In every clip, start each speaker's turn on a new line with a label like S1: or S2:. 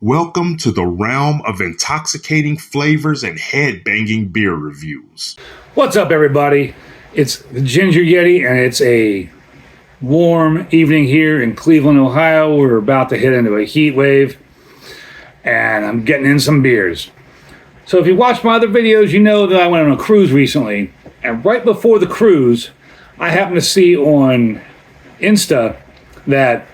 S1: Welcome to the realm of intoxicating flavors and head-banging beer reviews.
S2: What's up, everybody? It's the Ginger Yeti, and it's a warm evening here in Cleveland, Ohio. We're about to hit into a heat wave, and I'm getting in some beers. So if you watched my other videos, you know that I went on a cruise recently, and right before the cruise, I happened to see on Insta that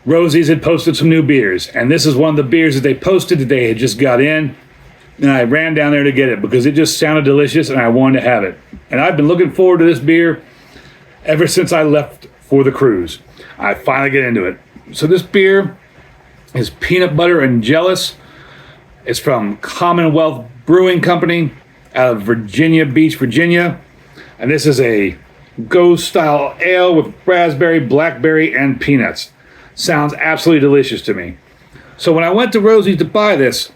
S2: Rosie's had posted some new beers, and this is one of the beers that they posted that they had just got in, and I ran down there to get it because it just sounded delicious and I wanted to have it. And I've been looking forward to this beer ever since I left for the cruise. I finally get into it. So this beer is Peanut Butter and Jealous. It's from Commonwealth Brewing Company out of Virginia Beach, Virginia. And this is a ghost style ale with raspberry, blackberry, and peanuts. Sounds absolutely delicious to me. So when I went to Rosie's to buy this,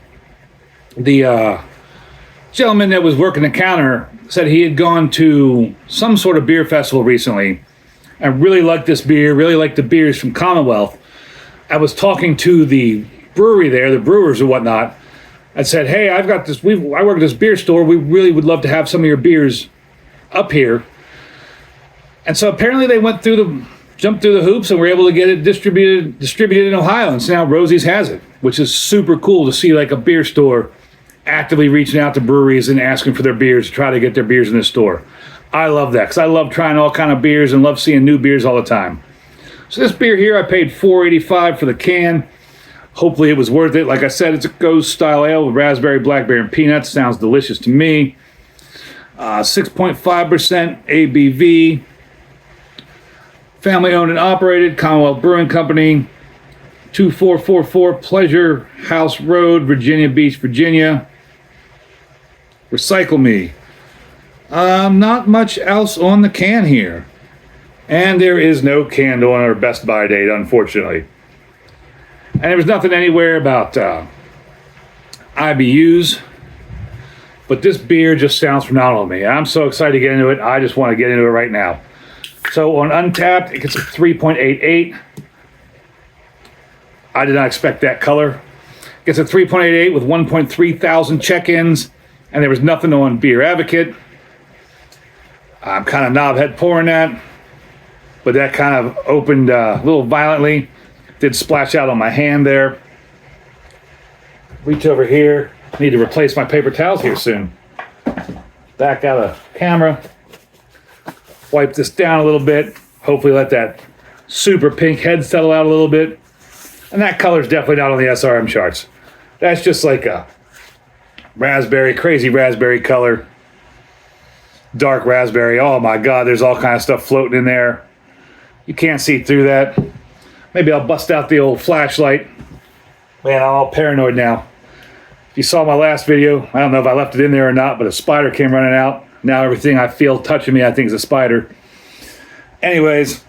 S2: the gentleman that was working the counter said he had gone to some sort of beer festival recently and really liked this beer, really liked the beers from Commonwealth. I was talking to the brewery there, the brewers and whatnot. I said, hey, I've got this, I work at this beer store. We really would love to have some of your beers up here. And so apparently they jumped through the hoops and were able to get it distributed in Ohio. And so now Rosie's has it, which is super cool to see, like a beer store actively reaching out to breweries and asking for their beers to try to get their beers in the store. I love that because I love trying all kind of beers and love seeing new beers all the time. So this beer here, I paid $4.85 for the can. Hopefully it was worth it. Like I said, it's a ghost style ale with raspberry, blackberry, and peanuts. Sounds delicious to me. 6.5% ABV. Family owned and operated, Commonwealth Brewing Company, 2444 Pleasure House Road, Virginia Beach, Virginia. Recycle me. Not much else on the can here. And there is no candle on our Best Buy date, unfortunately. And there was nothing anywhere about IBUs. But this beer just sounds phenomenal to me. I'm so excited to get into it. I just want to get into it right now. So on Untapped, it gets a 3.88. I did not expect that color. It gets a 3.88 with 1.3 thousand check-ins, and there was nothing on Beer Advocate. I'm kind of knobhead pouring that, but that kind of opened a little violently. Did splash out on my hand there. Reach over here. Need to replace my paper towels here soon. Back out of camera. Wipe this down a little bit. Hopefully let that super pink head settle out a little bit. And that color's definitely not on the SRM charts. That's just like a raspberry, crazy raspberry color. Dark raspberry. Oh my God, there's all kind of stuff floating in there. You can't see through that. Maybe I'll bust out the old flashlight. Man, I'm all paranoid now. If you saw my last video, I don't know if I left it in there or not, but a spider came running out. Now everything I feel touching me, I think, is a spider. Anyways,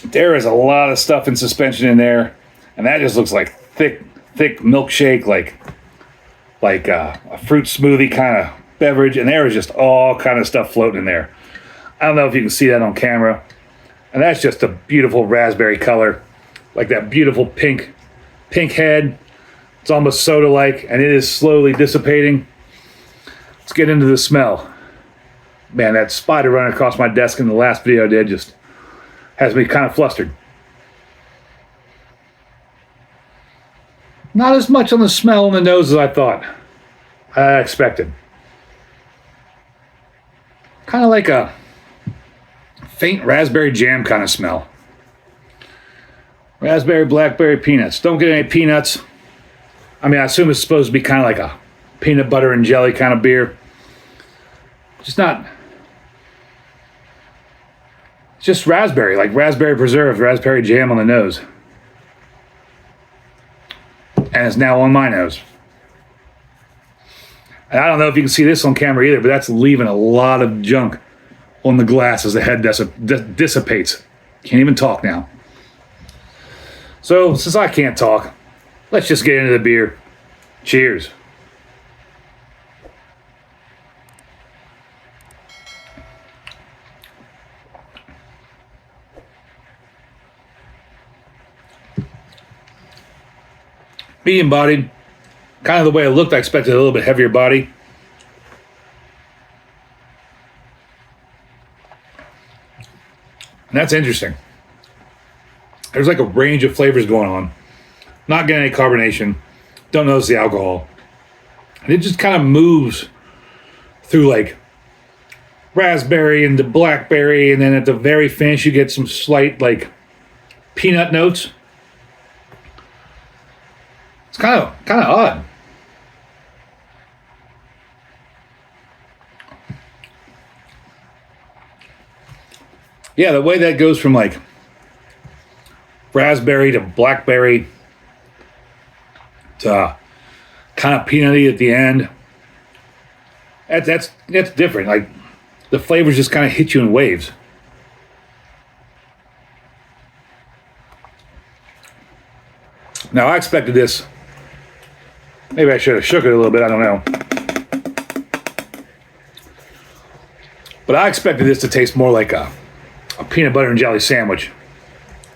S2: there is a lot of stuff in suspension in there, and that just looks like thick milkshake, like a fruit smoothie kind of beverage, and there is just all kind of stuff floating in there. I don't know if you can see that on camera, and that's just a beautiful raspberry color, like that beautiful pink head. It's almost soda-like, and it is slowly dissipating. Let's get into the smell. Man, that spider running across my desk in the last video I did just has me kind of flustered. Not as much on the smell and the nose as I thought. I expected. Kind of like a faint raspberry jam kind of smell. Raspberry, blackberry, peanuts. Don't get any peanuts. I mean, I assume it's supposed to be kind of like a peanut butter and jelly kind of beer. Just not... Just raspberry, like raspberry preserve, raspberry jam on the nose. And it's now on my nose. And I don't know if you can see this on camera either, but that's leaving a lot of junk on the glass as the head dissipates. Can't even talk now. So, since I can't talk, let's just get into the beer. Cheers. medium bodied, kind of the way it looked. I expected a little bit heavier body. And that's interesting. There's like a range of flavors going on. Not getting any carbonation. Don't notice the alcohol. And it just kind of moves through like raspberry and the blackberry, and then at the very finish you get some slight like peanut notes. It's kind of odd. Yeah, the way that goes from like raspberry to blackberry to kind of peanutty at the end. That's different. Like the flavors just kind of hit you in waves. Now I expected this. Maybe I should have shook it a little bit. I don't know. But I expected this to taste more like a peanut butter and jelly sandwich.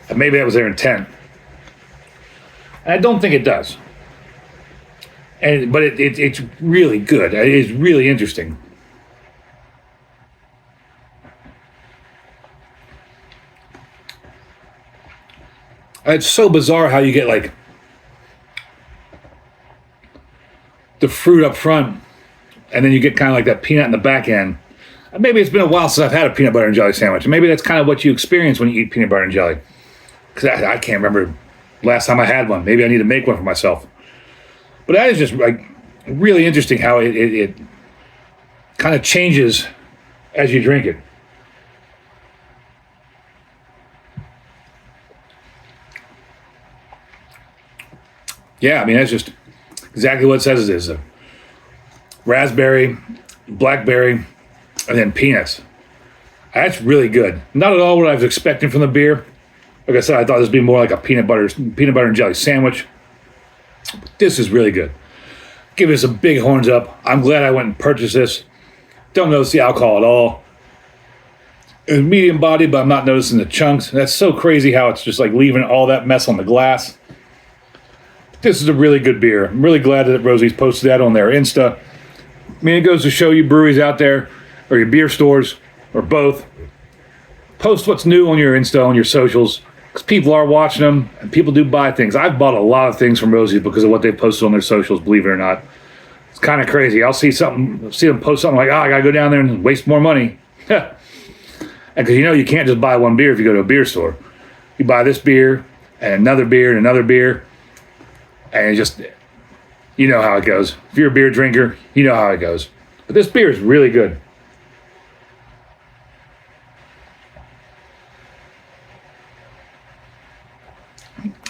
S2: And maybe that was their intent. And I don't think it does. But it's really good. It is really interesting. It's so bizarre how you get like the fruit up front, and then you get kind of like that peanut in the back end. Maybe it's been a while since I've had a peanut butter and jelly sandwich. And maybe that's kind of what you experience when you eat peanut butter and jelly. Because I can't remember last time I had one. Maybe I need to make one for myself. But that is just like really interesting how it kind of changes as you drink it. Yeah, I mean, that's just exactly what it says it is. Raspberry, blackberry, and then peanuts. That's really good. Not at all what I was expecting from the beer. Like I said, I thought this would be more like a peanut butter and jelly sandwich. This is really good. Give us a big horns up. I'm glad I went and purchased this. Don't notice the alcohol at all. It's medium body, but I'm not noticing the chunks. That's so crazy how it's just like leaving all that mess on the glass. This is a really good beer. I'm really glad that Rosie's posted that on their Insta. I mean, it goes to show you breweries out there, or your beer stores, or both. Post what's new on your Insta, on your socials, because people are watching them, and people do buy things. I've bought a lot of things from Rosie's because of what they posted on their socials, believe it or not. It's kind of crazy. I'll see them post something like, I got to go down there and waste more money. And because you can't just buy one beer if you go to a beer store. You buy this beer, and another beer, and another beer. And it just, you know how it goes. If you're a beer drinker, you know how it goes. But this beer is really good.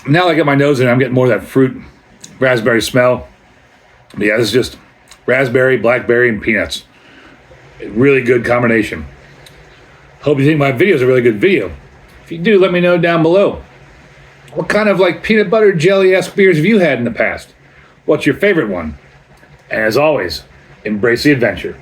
S2: Now that I get my nose in it, I'm getting more of that fruit, raspberry smell. But yeah, this is just raspberry, blackberry, and peanuts. A really good combination. Hope you think my video is a really good video. If you do, let me know down below. What kind of like peanut butter jelly-esque beers have you had in the past? What's your favorite one? And as always, embrace the adventure.